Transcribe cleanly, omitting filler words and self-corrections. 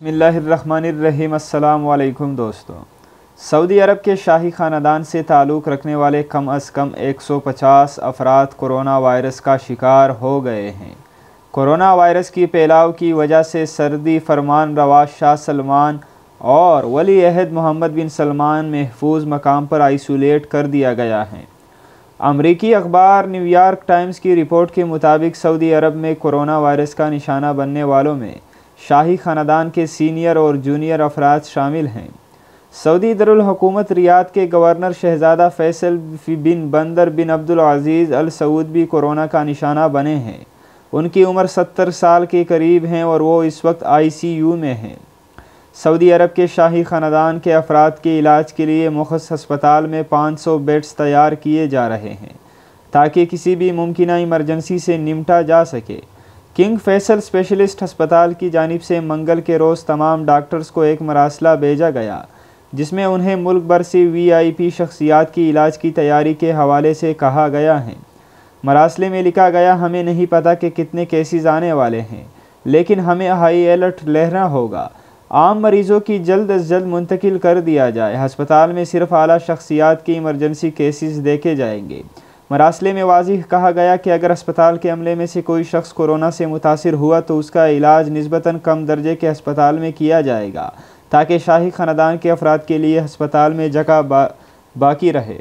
बिस्मिल्लाहिर्रहमानिर्रहीम। अस्सलाम वालेकुम दोस्तों। सऊदी अरब के शाही ख़ानदान से ताल्लुक़ रखने वाले कम अज़ कम 150 अफराद कोरोना वायरस का शिकार हो गए हैं। कोरोना वायरस की फैलाव की वजह से सऊदी फरमान रवा शाह सलमान और वली अहद मोहम्मद बिन सलमान महफूज मकाम पर आइसोलेट कर दिया गया है। अमरीकी अखबार न्यूयॉर्क टाइम्स की रिपोर्ट के मुताबिक सऊदी अरब में कोरोना वायरस का निशाना बनने वालों में शाही ख़ानदान के सीनियर और जूनियर अफराद शामिल हैं। सऊदी दरुल हुकूमत रियाद के गवर्नर शहज़ादा फैसल बिन बंदर बिन अब्दुल अज़ीज़ अल सऊद भी कोरोना का निशाना बने हैं। उनकी उम्र 70 साल के करीब हैं और वो इस वक्त ICU में हैं। सऊदी अरब के शाही ख़ानदान के अफराद के इलाज के लिए मुख़स्सस अस्पताल में 500 बेड्स तैयार किए जा रहे हैं ताकि किसी भी मुमकिन इमरजेंसी से निपटा जा सके। किंग फैसल स्पेशलिस्ट अस्पताल की जानिब से मंगल के रोज़ तमाम डॉक्टर्स को एक मरासला भेजा गया जिसमें उन्हें मुल्क भर से VIP शख्सियात की इलाज की तैयारी के हवाले से कहा गया है। मरासले में लिखा गया, हमें नहीं पता कि कितने केसेस आने वाले हैं, लेकिन हमें हाई अलर्ट रहना होगा। आम मरीज़ों की जल्द अज जल्द मुंतकिल कर दिया जाए। अस्पताल में सिर्फ आला शख्सियात की इमरजेंसी केसेस देखे जाएंगे। मरासले में वाज़िह कहा गया कि अगर अस्पताल के अमले में से कोई शख्स कोरोना से मुतासिर हुआ तो उसका इलाज निस्बतन कम दर्जे के अस्पताल में किया जाएगा ताकि शाही ख़ानदान के अफराद के लिए अस्पताल में जगह बाकी रहे।